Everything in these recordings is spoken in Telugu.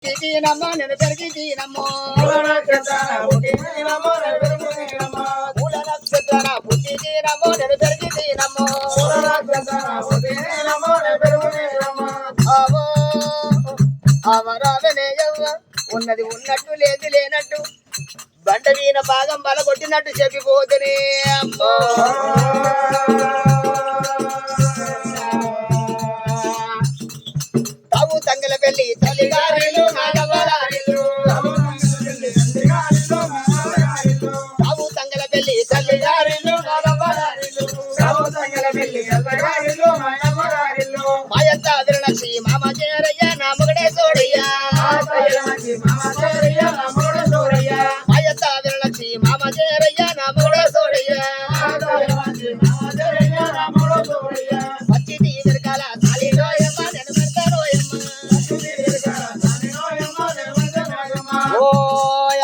తీనమ్మ నేను పెరిగి తీనమ్మో పూల నక్షత్రాన పుట్టి తీనమ్మో నేను పెరిగి తీనమ్మో అమరావనేయవ్వ ఉన్నది ఉన్నట్టు లేదు లేనట్టు బండ వీణ భాగం బలగొట్టినట్టు చెప్పిపోతునే అమ్మో తావు తంగల పెళ్లి తల్లిగారిలు నాగవరారిలు తావు తంగల పెళ్లి తల్లిగారిలు నాగవరారిలు మాయత్త అదిరనక్షి మామ చేరయ్య నా మొగడే సోడయ్యా మాయత్త అదిరనక్షి మామ చేరయ్య నా మొగడే సోడయ్యా వచ్చింది వెనకాల సాలిలో ఎమ్మ నేను పెడతాను ఓ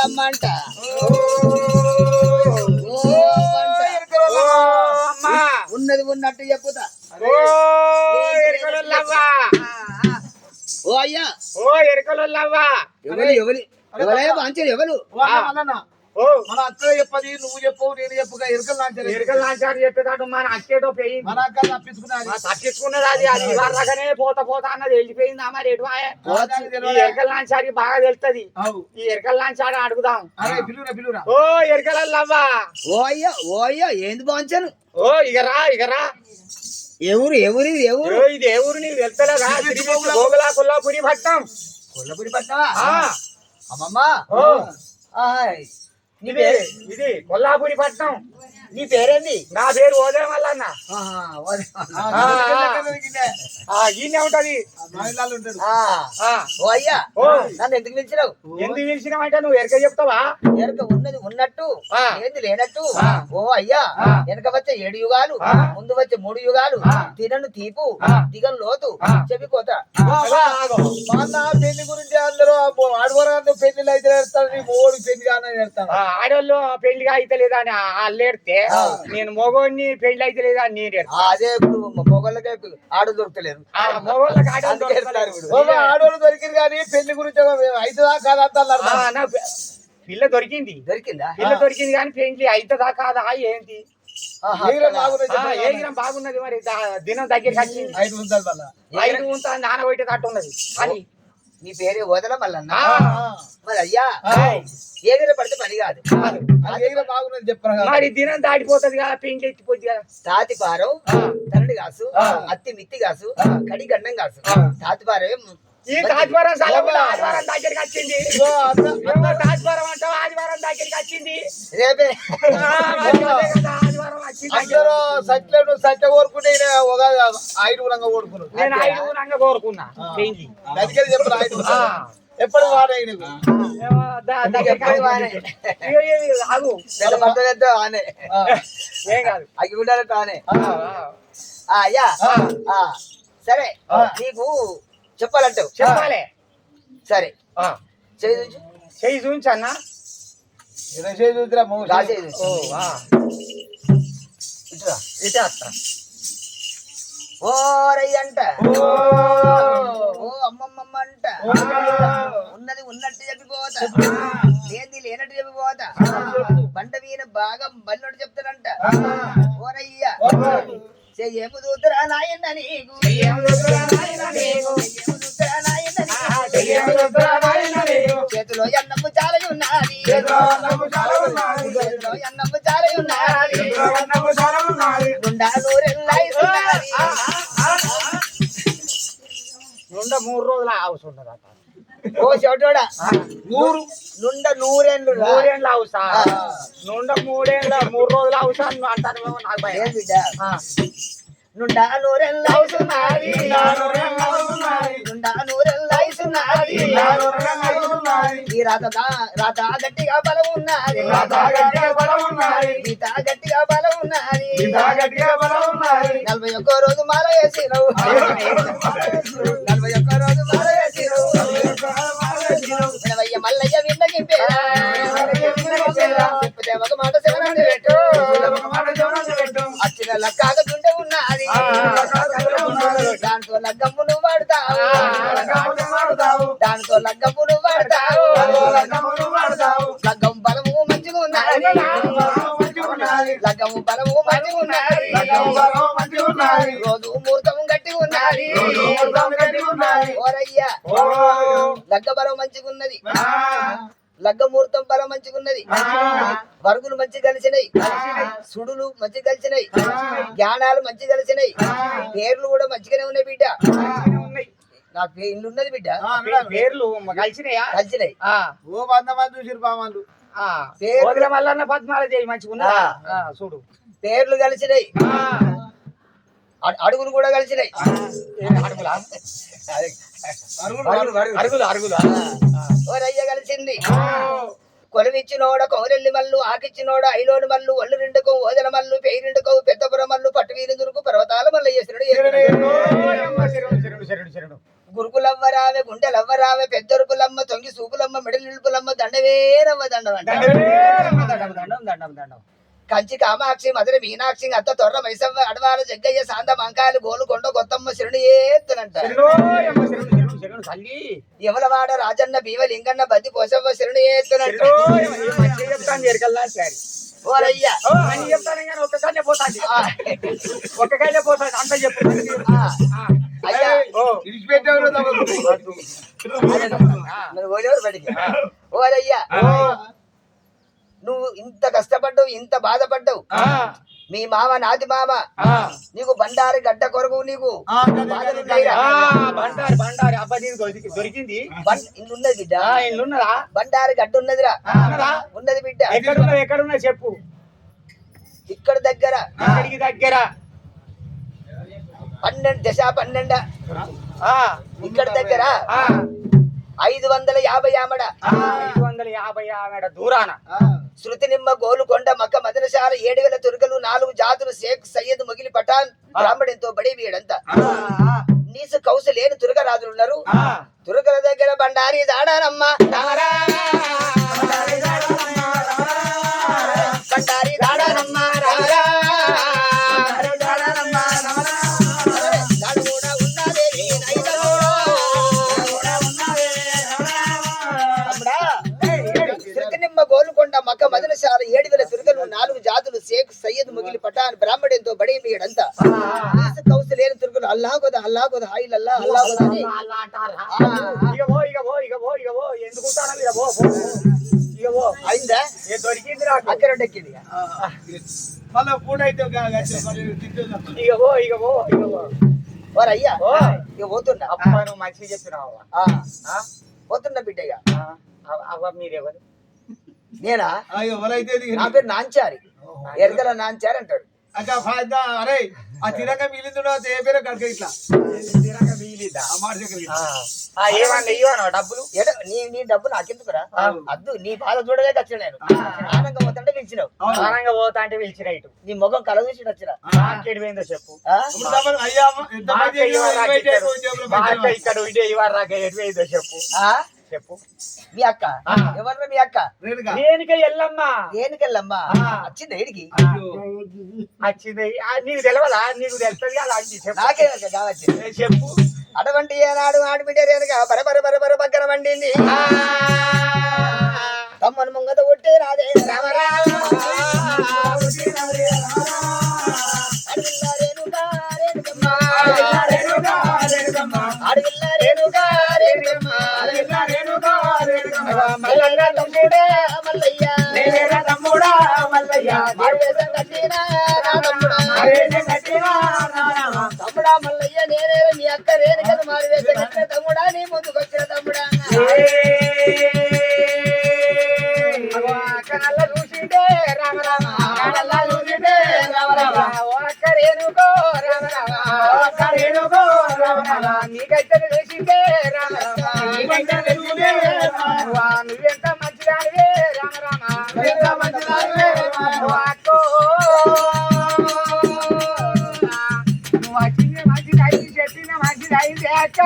అమ్మంట ఉన్నది ఉన్నట్టు చెప్పుతా ఓ అయ్యా ఓ ఎరకలవ్వా ఎవరు వాంచారు ఎవరు మన అక్క చెప్పది నువ్వు చెప్పు నేను చెప్పుగా ఎరకలు లాంచారు చెప్పేదాడు మన అక్కేటో పోయింది మన అక్క తప్పించుకున్నది అది అది ఇవాళగానే పోతా పోతా అన్నది వెళ్ళిపోయిందా మరి ఎటు ఎరకలు లాంచారికి బాగా తెలుస్తుంది ఈ ఎరకలు లాంచాడు అడుగుదాం ఓ ఎరకలవ్వా ఓ అయ్యా ఏంది బాంచాను ఓ ఇగరా ఎవరు ఎవరు ఎవరు ఇది ఎవరు నీకు వెళ్తలేదా గోగులా కొల్లాపురి పట్నం కొల్లపురి పట్నమా అమ్మమ్మ ఇది కొల్లాపురి పట్నం నీ పేరేంది నా పేరు ఓదయం వల్లన్న ఈయనే ఉంటది ఓ అయ్యా నన్ను ఎందుకు పిలిచినావు ఎందుకు పిలిచినావంటే నువ్వు ఎరక చెప్తావా ఎరక ఉన్నది ఉన్నట్టు ఏంది లేనట్టు ఓ అయ్యా వెనక వచ్చే 7 యుగాలు ముందు వచ్చే 3 యుగాలు తినను తీపు దిగను లోతు చెప్పిపోత పెళ్లి గురించి అందరూ ఆడవారు పెళ్లిలు అయితే ఏడతారు నీ మూడు పెళ్లి కానీ ఏడతాను ఆడవాళ్ళు పెళ్లిగా అయితే లేదా అని వాళ్ళు ఏడితే నేను మొగోడిని పెళ్లి అయితే లేదా అని నేను అదే ఇప్పుడు మొగోళ్ళకే ఆడ దొరకలేరు మొగోళ్ళకి ఆడవాళ్ళు దొరికింది కానీ పెళ్లి గురించి అవుతుందా కాదా పిల్ల దొరికిందా పిల్ల దొరికింది కానీ పెళ్లి అవుతుందా కాదా ఏంటి ఏగిరం బాగున్నది మరి దినం దగ్గరికి వచ్చింది 5 ఉంటుంది నానబెట్టే తట్టు ఉన్నది అని నీ పేరే వదల మల్లన్న మరి అయ్యా ఏదైనా పడితే పని కాదు బాగున్నది చెప్పారు మరి దినం దాటిపోతుంది కదా పెండ్లి ఎత్తిపోతుంది కదా తాతి పారం తరణి కాసు అత్తి మిత్తి కాసు కడి గండం కాసు తాతి పారం ఈ తాజ్వరం ఆదివారం దగ్గరికి వచ్చింది తాజ్వరం అంటావు ఆదివారం దగ్గరికి వచ్చింది రేపే ఆదివారం వచ్చింది సత్య కోరుకుంటే 5 రంగ కోరుకున్నాను నేను 5 రంగ కోరుకున్నా పెండ్లి దగ్గర చెప్పారు ఎప్పుడు వాడే ఏం కాదు అగ్గి ఉండాలంటే ఆనే అయ్యా సరే నీకు చెప్పాలంటావు చెప్పాలి సరే చెయ్యి చూపించన్నా ఇటే వస్తా ఓరయ్య అంట ఓ అమ్మమ్మ అంట ఉన్నది ఉన్నట్టు చెప్పిపోతా లేని లేనట్టు చెప్పిపోతా బండ వీణ బాగా బల్లోడు చెప్తాడంట ఓరయ్య చెయ్యము దూతరా నాయన నీకు చేతిలో ఎన్నమ్ము చాలా ఉన్నది చేతిలో ఎన్నమ్ము చాలా ఉన్నది గుండా నూరెల్లాయి నుండ 3 రోజుల అవసరం ఉన్నదట ఓ చెవిటోడా నూరేండ్లు అవసా నుండ 3 రోజుల అవసరం అంటాను నాకు భయం నుండా నూరెల్లా అవుతున్నది నుండా నూరెల్లా అవుతున్నది ఈ రాత గట్టిగా బలం ఉన్నది గీత గట్టిగా బలం ఉన్నది 41 రోజు మాల వేసినవు 41 రోజు మాల వేసినవు మల్లయ్య విన్నగింపేరా చెప్తే ఒక మాట శివనంది పెట్టు అచ్చిన లక్కాగ దుండే ఉన్నది దాంతో లగ్గమ్మును వాడతావు దాంతో లగ్గమ్మును నువ్వు వాడతావు లగ్గం బలము మంచిగా ఉన్నది లగ్గము బలము మంచిగా ఉన్నది రోజు ముహూర్తం గట్టిగా ఉన్నది ఓరయ్యా లగ్గ బలం మంచిగా ఉన్నది లగ్గ ముహూర్తం బలం మంచిగా ఉన్నది వరుగులు మంచి కలిసినాయి సుడులు మంచి కలిసినాయి జ్ఞానాలు మంచి కలిసినాయి పేర్లు కూడా మంచిగానే ఉన్నాయి బిడ్డ నాకు ఇల్లు ఉన్నది బిడ్డ పేర్లు కలిసినాయా కలిసినాయి ఓ 100 మంది చూసిరు పామాలు పేర్ల మల్లన్న పద్మాల చేయి మంచిగా ఉన్నదా చూడు పేర్లు కలిసినాయి అడుగులు కూడా కలిసినాయి అరుగులు ఓరయ్య కలిసింది కొలువిచ్చినోడ కౌరెల్లి మల్లు ఆకిచ్చినోడ ఐలోని మల్లు ఒళ్ళు నిండుకో ఓదల మల్లు పేరిండుకో పెద్దపుర మల్లు పట్టువీని దురుకు పర్వతాల మల్ల చేసినాడు గురుకులవ్వరావే గుండెలవ్వరావే పెద్దరుపులమ్మ తొంగి సూపులమ్మ మిడలి నిలుపులమ్మ దండవేరవ్వ దండం కంచి కామాక్షి మధుర మీనాక్షి అత్త తొర్ర మైసవ్వ అడవాల జగ్గయ్య సాంద మంకాయలు గోలు కొండ కొత్తమ్మ శిరుడు ఏత్తనంట ఎవలవాడ రాజన్న భీమ లింగన్న బద్ది పోసవ్వ శిరుడు ఏత్తనంట ఓరయ్యా ఒక్కగానే పోతాంది అంత చెప్పు అయ్యా బడికి ఓరయ్యా నువ్వు ఇంత కష్టపడ్డావు ఇంత బాధపడ్డావు మీ మామ నాది మామ నీకు బండారి గడ్డ కొరకు నీకు బండారి అబ్బా దొరికింది ఇల్లున్నది బిడ్డ ఇల్లున్నదా బండారి గడ్డ ఉన్నదిరా ఉన్నది బిడ్డ ఎక్కడున్నా చెప్పు ఇక్కడ దగ్గర దగ్గర 12 ఇక్కడ దగ్గర 550 ఆమడ 550 ఆమడ దూరాన శృతి నిమ్మ గోలుకొండ మక్క మదనశాల 7,000 తురుకలు 4 జాతులు షేక్ సయ్యద్ మొగిలి పఠాన్ బ్రాహ్మణంతో బడి వీడంతా నీసు కౌసు లేని తురక రాజులున్నారు తురకల దగ్గర బండారి దాడానమ్మ బండారి దాడానమ్మ గోలుకొండ మక్క మదనశాల 7,000 తురుకలు 4 జాతులు షేక్ సయ్యద్ మొగిలి పఠాన్ బ్రాహ్మణంతో బడి మీడంతా కౌసు లేని తురుకలు అల్లా కొద హాయిల్ అల్లా అయిందా దొరికింది అక్కడ ఎక్కింది మళ్ళీ పూట అయితే ఓరయ్యా ఇక పోతున్నా నువ్వు మంచిగా చెప్పినావు పోతున్నా బిడ్డయ్యా అవ్వ మీరెవరు నేనా ఎవరైతే నా పేరు నాంచారి ఎరగల నాంచారి అంటాడు అరే ఆ తిరంగా మిగిలిందో ఏ పేరు కడక ఇట్లా డబ్బులు నీ డబ్బు నాకెందుకురా అద్దు నీ బాధ చూడలే వచ్చిన నేను ఆనందంగా పోతుంటే పిలిచినావు ఆనందంగా పోతా అంటే పిలిచిన ఇటు నీ ముఖం కల చూసి వచ్చిన పోయిందో చెప్పు ఇక్కడ ఎటువైందో చెప్పు చెప్పు మీ అక్క ఎవరు మీ అక్క ఏనుకెళ్ళమ్మా వచ్చింది ఏడికి వచ్చింది నీకు తెలియదా నీకు తెలుస్తుంది అలాంటి నాకే కావచ్చు చెప్పు అటువంటి ఏనాడు ఆడబిడ్డ రేనుగా బర పక్కన వండింది తమ్మను ముంగత కొట్టే రాదే మల్లయ్య తమ్ముడా మల్లయ్య తమ్ముడా మల్లయ్య నేనే నీ అక్క రేను కదా మారి వేసే కట్టిన తమ్ముడా నీ ముందుకు వచ్చిన తమ్ముడా నల్ల చూసిండే రామ రామ చూసిండే రామ రామ ఒక్క రేణుకో రామ రామ ఒక్క రేణుకో రామ రామ నీకైతే చూసిండే రామ రామ నీకైతే చూసిండే నువ్వెంత మంచిదానివే రామ రామ నువ్వెంత మంచిదానివే అక్కో నువ్వు వచ్చింది మంచిది అయింది చెప్పిన మంచిది అయింది అక్క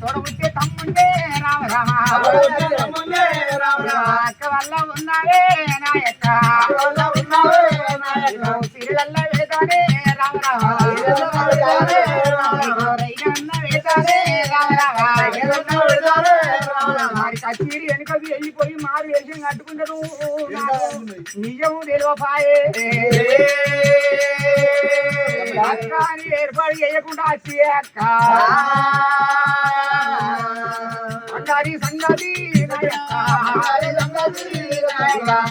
తొడబుచ్చే తమ్ముండే రామ రామ అక్క వల్ల ఉన్నావే నాయక్క సిరిలల్ల వేదనే రామ రామ కచేరి వెనుకకి వెళ్ళిపోయి మారు వేషం కట్టుకుంటారు నిజం తెలియపాయే అక్క అని ఏర్పాటు చేయకుండా వచ్చి అక్క అంగారి సంగతి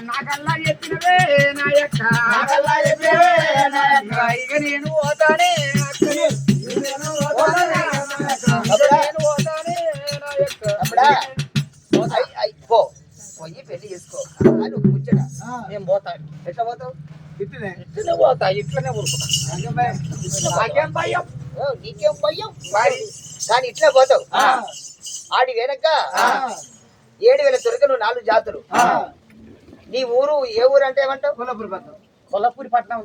నాకల్లా చెప్పినవే నాయక్క ఇక నేను పోతానే పోయి పెళ్లి చేసుకో అని ఒక ముచ్చట. నేను పోతాను ఎట్లా పోతావు? ఇట్లనే పోతా ఇట్లనే ఊరుకున్నా నాకేం భయం నీకేం భయం మరి కానీ ఇట్లా పోతావు. ఆడి వెనక 7,000 తురకలు 4 జాతులు. నీ ఊరు ఏ ఊరు అంటే ఏమంటావు? కొల్లపూరి పట్నం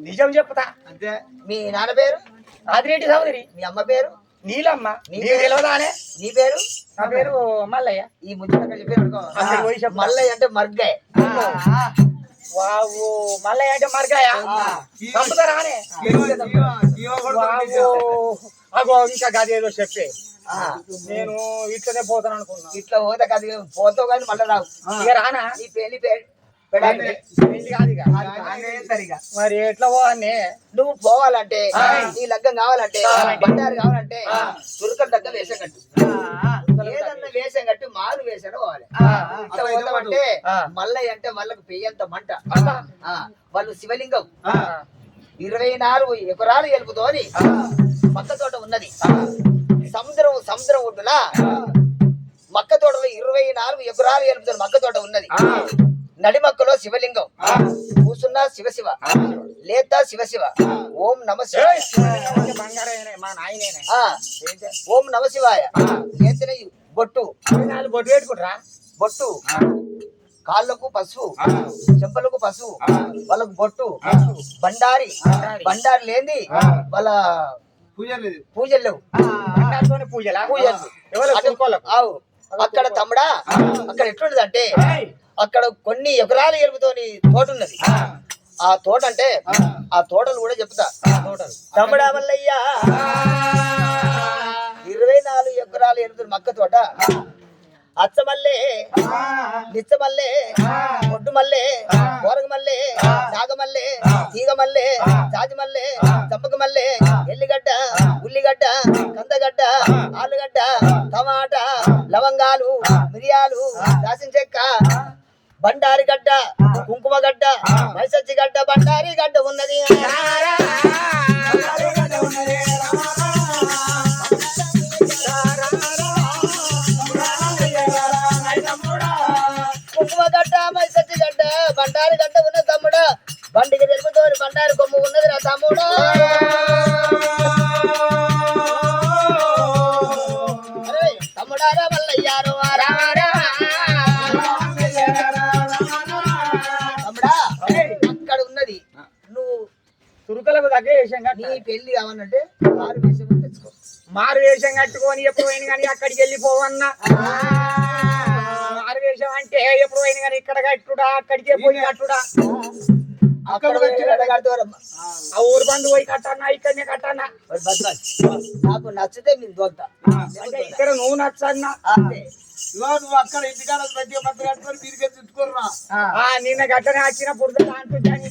నిజం చెప్తా అంతే. మీ నాన్న పేరు? ఆదిరెడ్డి సోదరి మీ అమ్మ పేరు? నీలమ్మ నీకు తెలియదానే? నీ పేరు? నా పేరు మల్లయ్య. ఈ ముచ్చట చెప్పారు అందరికి పోయి చెప్పు. మల్లయ్య అంటే మర్గాయ్. వావు మల్లయ్య అంటే మరగాయ చంపుతారానే అగో ఇంకా గది ఏదో చెప్పే నేను ఇట్లనే పోతాను అనుకున్నా. ఇట్లా పోతే కది పోతావు కానీ మళ్ళీ రావు. ఇక రానా నీ పెళ్లి పెళ్లి కాదు ఇక. మరి ఎట్లా పోవాన్ని? నువ్వు పోవాలంటే నీ లగ్గం కావాలంటే బండారు కావాలంటే తురకల దగ్గర వేషం కట్టు. ఏదన్నా వేషం కట్టు మారు వేషం పోవాలి. ఇట్లా పోతామంటే మల్లయ్య అంటే వాళ్ళకు పెయ్యంత మంట. వాళ్ళు శివలింగం 24 ఎకరాలు ఎలుపుతోని మక్క తోట ఉన్నది. సముద్రం ఒడ్డున మక్క తోటలో 24 ఎకరాలు ఎలుపుతోని మక్క తోట ఉన్నది. నడిమక్కలో శివలింగం కూసున్నా శివశివ లేదా శివశివ. ఓం నమ శివాయ. ఓం నమ శివాయ. చేతిన బొట్టు బొట్టు పెట్టుకుంటారా? బొట్టు కాళ్ళకు పసుపు చెంపలకు పసుపు వాళ్ళకు బొట్టు బండారి లేని వాళ్ళ పూజలు లేవు. అక్కడ తమ్ముడా అక్కడ ఎట్లుండదు అంటే అక్కడ కొన్ని ఎకరాల ఎలుపుతోని తోట ఉన్నది. ఆ తోట అంటే ఆ తోటలు కూడా చెప్తా. తమ్ముడా మల్లయ్య 24 ఎకరాల ఎలుపుతోని మక్క తోట అచ్చమల్లే నిచ్చమల్లే ఒడ్డుమల్లే కోరగమల్లే నాగమల్లే తీగమల్లే జాజిమల్లే చంపకమల్లే ఎల్లిగడ్డ ఉల్లిగడ్డ కందగడ్డ ఆలుగడ్డ టమాటా లవంగాలు మిరియాలు దాసిన చెక్క బండారి గడ్డ కుంకుమ గడ్డ మైసచ్చి గడ్డ బండారి గడ్డ ఉన్నది. కుంకుమ గడ్డ మైసచ్చి గడ్డ బండారి గడ్డ ఉన్న తమ్ముడు. బండికి తెలుపుతో బండారి కొమ్ము ఉన్నది రా తమ్ముడు. తమ్ముడారా మల్లయ్యారు తమ్ముడా అక్కడ ఉన్నది. నువ్వు తురుకలకు దగ్గర వేషం నీ పెళ్లి కావాలంటే మారు వేషం తెచ్చుకో. మారు వేషం కట్టుకొని ఎప్పుడు పోయిన కానీ అక్కడికి వెళ్ళిపోవన్నా. మారు వేషం అంటే ఎప్పుడు పోయిన కానీ ఇక్కడ కట్టుడా అక్కడికే పోయి కట్టుడా. అక్కడ ఆ ఊరు బంధు పోయి కట్టన్నా ఇక్కడనే కట్టన్నా. నాకు నచ్చితే మీరు దొరుకుతా. ఇక్కడ నువ్వు నచ్చన్నా. నువ్వు అక్కడ ఇంటికాడ ప్రతి మంత్రి కట్టుకొని మీరుగా చుట్టుకోర్రా. నిన్న గట్టనే వచ్చినప్పుడు అంటుంటాను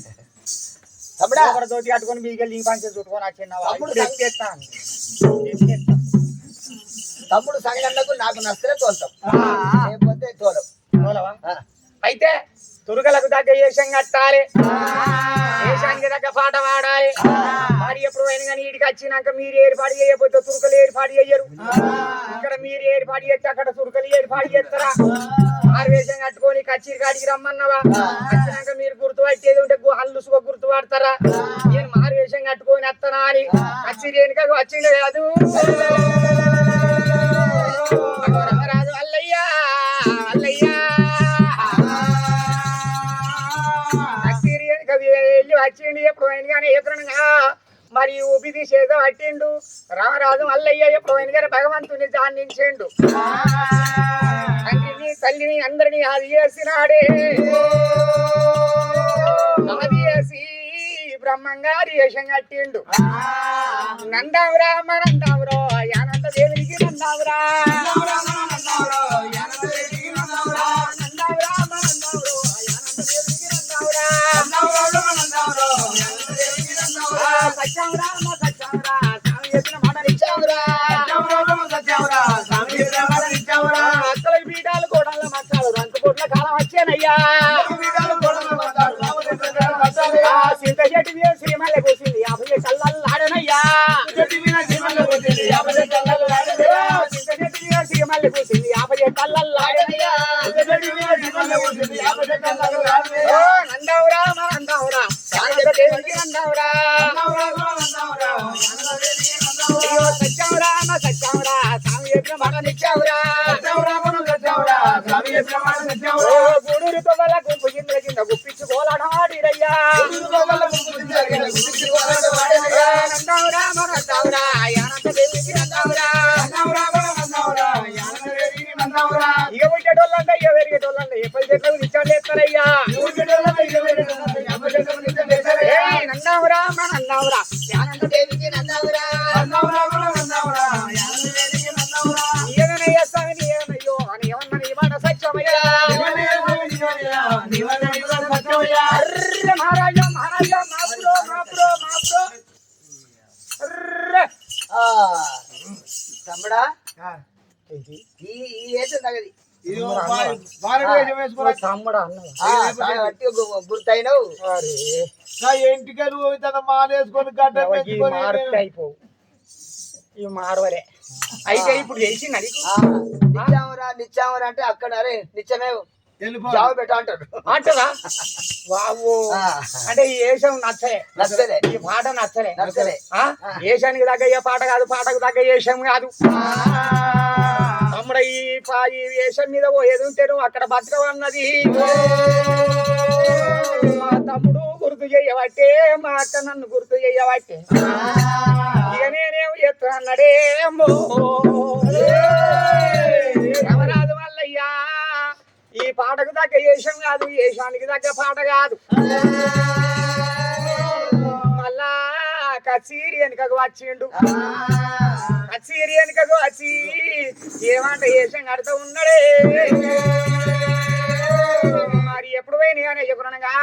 తమ్ముడా ఒకటి తోటి కట్టుకొని మీకెళ్ళి ఈ పంచ చుట్టుకొని వచ్చినావా? తమ్ముడు సంగన్నకు నాకు నచ్చితే తోలుతాం లేకపోతే తోలం. అయితే తురుకలకు దగ్గర వేషం కట్టాలి. వేషానికి దగ్గర పాట పాడాలి. మరి ఎప్పుడు అయినా కానీ ఇంటికి వచ్చినాక మీరు ఏర్పాటు చేయకపోతే తురుకలు ఏర్పాటు చేయరు. ఇక్కడ మీరు ఏర్పాటు చేస్తే అక్కడ తురుకలు ఏర్పాటు చేస్తారా? మారు వేషం కట్టుకొని కచ్చిరి కాడికి రమ్మన్నావా? వచ్చినాక మీరు గుర్తుపట్టేది ఉంటే హల్లు సుఖ గుర్తుపడతారా? నేను మారు వేషం కట్టుకొని వస్తానా అని కచ్చిరి వెనుక వచ్చింది కాదు. రాదు అల్లయ్యా అల్లయ్యా వెళ్ళి వచ్చిండు. ఎప్పుడు అయిన కానీ ఎప్పుడనగా మరి ఊపి తీసేదో పట్టిండు. రామరాజు మల్లయ్య ఎప్పుడు అయిన కానీ భగవంతుని జానించిండు. తండ్రిని తల్లిని అందరినీ అది చేసినాడే. అది చేసి బ్రహ్మంగారి వేషం కట్టిండు. నందావురా నందావురో యానంత దేవునికి నందావురా వచ్చానయ్యా ఆ చింత చెట్టు మీద శ్రీమల్లె కూసింది 50 కళ్ళల్లాడనయ్యా చింత చెట్టు మీద శ్రీమల్లె కూసింది 50 కళ్ళల్లాడనయ్యా నందవురా మా నందవురా నందవురా అయ్యో సత్యవురా మా సత్యవురా స్వామి చెప్పిన మాట నిత్యవురా గూడూరు తొవ్వల గుంపు కింద కింద గుప్పించుకోలాడాడిరయ్యా నందవురా మా నందవురా అనంత దేవికి నందవురా ఇక ఉండేటోళ్ళంటే ఇక పెరిగేటోళ్ళంటే ఎప్పటి చెట్లకు నిచ్చాలేస్తారయ్యా నందవురా మా నందవురా అనంత దేవికి నందవురా ఏమనయ్యా స్వామి ఏమయ్యో అని ఏమన్నా నీ మాట సత్యమయ్యా మహారాజా మహారాజా మాపురో మాపురో మాపురో తమ్ముడా ఈ వేసం తగది తమ్ముడా గుర్తయినవు ఇంటికలు మానేసుకొని గడ్డ అయిపోవు ఇవి మారవలే అయితే ఇప్పుడు చేసింది అది నిత్యామరా అంటే అక్కడ అరే నిత్యమే జాబ్ పెట్ట అంటాడు అంటదా బాబు అంటే ఈ వేషం నచ్చలే ఈ పాట నచ్చలే నచ్చలే వేషానికి తగ్గ ఏ పాట కాదు పాటకు తగ్గ వేషం కాదు తమ్ముడ ఈ వేషం మీద పోయేది ఉంటే నువ్వు అక్కడ భద్రం అన్నది మా తమ్ముడు గుర్తు చెయ్యబట్టే మా అక్క నన్ను గుర్తు చెయ్యబట్టే ఇక నేనేం ఎత్తు అన్నడే రమరాజు మల్లయ్యా ఈ పాటకు తగ్గ వేషం కాదు వేషానికి తగ్గ పాట కాదు మళ్ళా కచేరి వెనుకకు వచ్చిండు కచేరి వెనుకకు వచ్చి ఏమంట వేషం కడుతూ ఉన్నాడే మరి ఎప్పుడు పోయినా అని చెప్పుకున్నాగా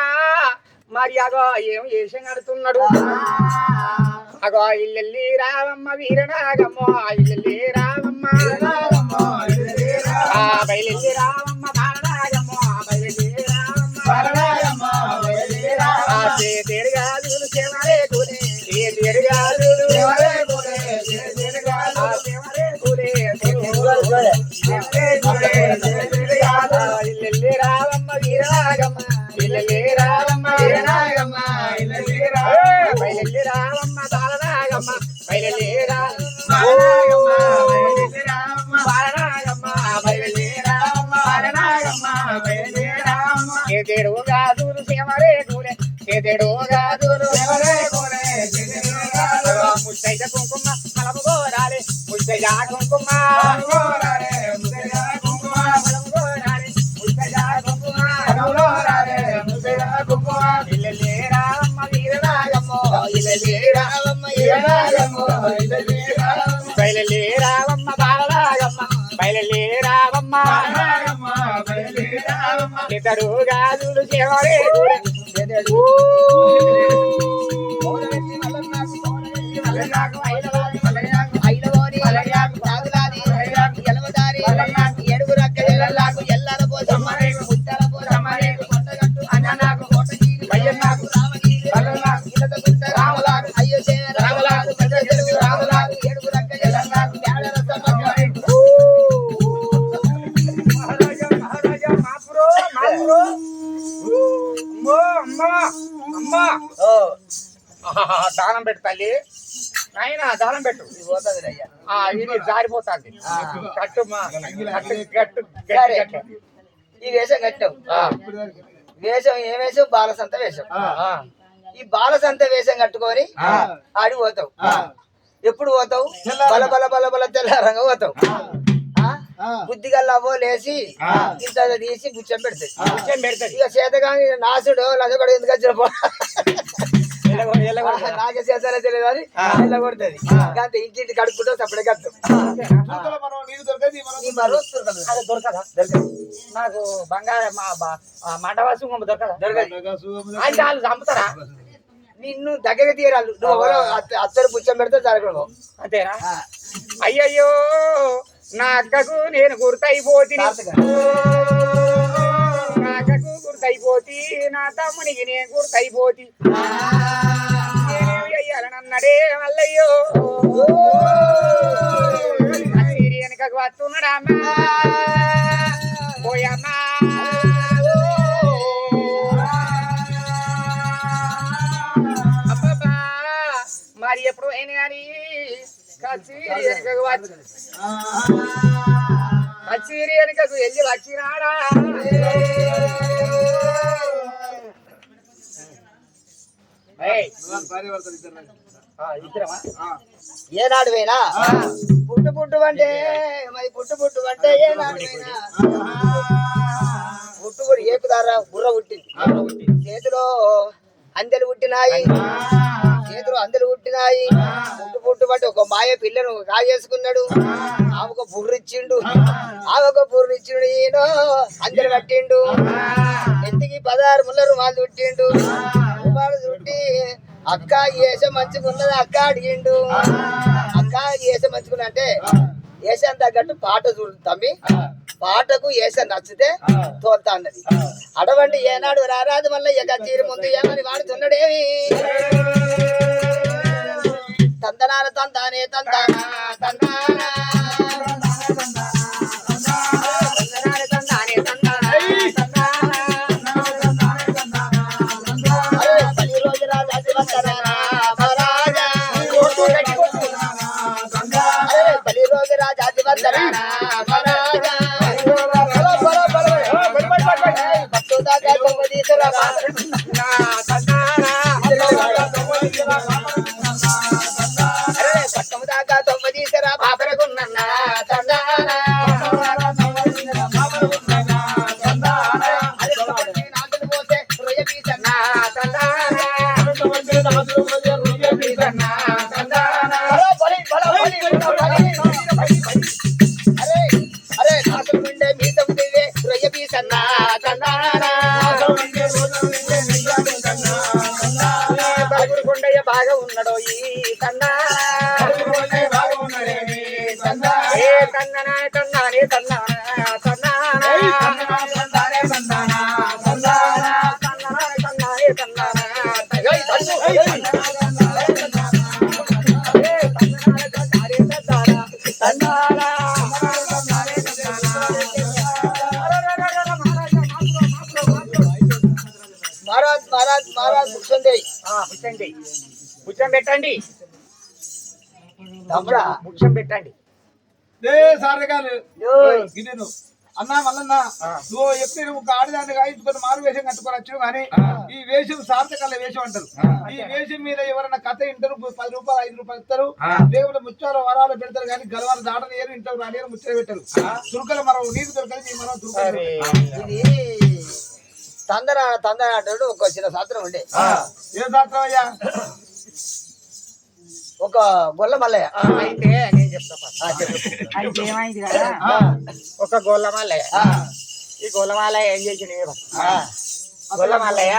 మరి అగో ఏం వేషం కడుతున్నాడు అగో ఇల్లెల్లి రావమ్మ వీరనాగమ్మ ఇల్లెల్లి రావమ్మ బయలెల్లి రావమ్మ బాలనాగమ్మ బయలెల్లి రావమ్మ తేడుగాదులు సేవరే కూలే తేడుగాదులు ఇల్లెల్లి రావమ్మ వీరనాగమ్మ ఇల్లెల్లి రావమ్మ వీరనాగమ్మ బయలెల్లి రావమ్మ బాలనాగమ్మ బయలెల్లి రావమ్మ తేడుగాదులు సేవరే కూలే తేడుగాదులు ముత్తైద కుంకుమ పలము గోరాలే ముత్తైద కుంకుమ ఇల్లెల్లి రావమ్మ వీరనాగమ్మ ఇల్లెల్లి రావమ్మ వీరనాగమ్మ బయలెల్లి రావమ్మ బాలనాగమ్మ బయలెల్లి రావమ్మ ఇద్దరు గాజులు చేవరే దానం పెట్టు తల్లి నాయన దానం పెట్టు ఇది జారిపోతుంది కట్టు కట్టు ఈ వేషం కట్టావు వేషం ఏ వేషం బాలసంత వేషం ఈ బాలసంత వేషం కట్టుకొని ఆడి పోతావు ఎప్పుడు పోతావు బల బల బల బల తెల్లారంగా పోతావు బుద్ధిగల్లవో లేచి ఇంత తీసి బుచ్చం పెడతాయి ఇక చేతగాని నాసుడు లజగొడ ఎందుకు వచ్చిన నాకే చేస్తారో తెలియదు అని కొడుతుంది అంత ఇంటింటి కడుక్కుంటావు సపడే కట్టు దొరకదా నాకు బంగారం మండవాసు దొరకదా అయితే వాళ్ళు చంపుతారా నిన్ను దగ్గర తీరాలు నువ్వు ఎవరో అత్తరు బుచ్చం పెడితే జరగదు అంతేనా అయ్యయ్యో నా అక్కకు నేను గుర్తయిపోతుంది నా అక్క గుర్తయిపోతి నా తమ్మునికి నేను గుర్తయిపోతి నేనేమి చెయ్యాలనన్నాడే మల్లయ్యో అసిరి వెనకకు వస్తున్నాడమ్మా పోయమ్మా అబ్బబ్బా మరి ఎప్పుడు అయినా కానీ కసిరి వెనకకు వచ్చి కచేరి వెనుకకు వెళ్ళి వచ్చినాడా ఏనాడు పోయినా పుట్టు పుట్టు అంటే మరి పుట్టు అంటే ఏనాడు పోయినా పుట్టు కూడా ఏకుదారా బుర్ర పుట్టింది చేతిలో అందెలు పుట్టినాయి పుట్టు పట్టి ఒక మాయ పిల్లను కాజేసుకున్నాడు ఆమె ఒక బుర్రిచ్చిండు ఈయన అందెలు కట్టిండు ఎత్తికి 16 ముళ్ళ రుమాలు చుట్టిండు రుమాలు చుట్టి అక్క ఏస మంచుకున్నది అక్క అడిగిండు అక్క ఏస మంచుకున్నా అంటే ఏసాన్ తగ్గట్టు పాట చూడు తమ్మి పాటకు ఏస నచ్చితే తోల్తా అన్నది అడవండి ఏనాడు రారాదు మళ్ళీ కచేరి ముందు ఏమని వాడుతున్నాడేమి తందనాల తందానే తందానా తందానా బాగా ఉన్నాడో ఈ తందా తందనానే తందానే మహారాజ్ ముచ్చం పెట్టండి ముచ్చం పెట్టండి అన్నా మల్లన్న నువ్వు ఎప్పుడు ఒక ఆడదాన్ని కాయించుకొని మారు వేషం కట్టుకోవచ్చు కానీ ఈ వేషం సార్థకాల వేషం అంటారు ఈ వేషం మీద ఎవరైనా కథ వింటారు 10 రూపాయలు 5 రూపాయలు ఇస్తారు లేకపోతే ముచ్చాలు వరాలు పెడతారు కానీ గలవారు దాటని ఇంటారు రాని ముచ్చట పెట్టారు తురుకలు మనం నీకు దొరకదు మనం తురుకలు తందన అంటాడు ఒక చిన్న శాస్త్రం ఉండే ఏ శాస్త్రం అయ్యా ఒక గొల్ల మల్లయ్య అయితే నేను చెప్తా అయితే ఏమైంది కదా ఒక గొల్ల మల్లయ్య ఈ గొల్ల మల్లయ్య ఏం చేసింది గొల్ల మల్లయ్య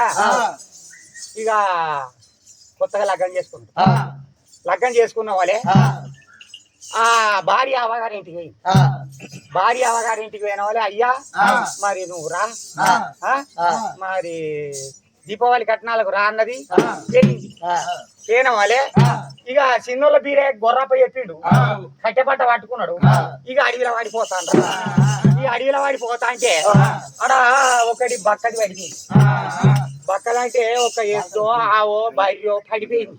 ఇక కొత్తగా లగ్గం చేసుకున్న వాళ్ళే ఆ భార్య అవగారింటికి పోయిన వాళ్ళే అయ్యా మరి నువ్వు రా మరి దీపావళి కట్నాలకు రా అన్నది పోయిన వాళ్ళే ఇక చిన్నోళ్ళ బీరే గొర్రపై చెప్పిండు కట్టెపట్ట పట్టుకున్నాడు ఇక అడవిలో వాడిపోతాను ఈ అడవిలో వాడిపోతా అంటే అడ ఒకటి బక్కది పడిపోయింది బక్కలంటే ఒక ఎద్దో ఆవో బయో పడిపోయింది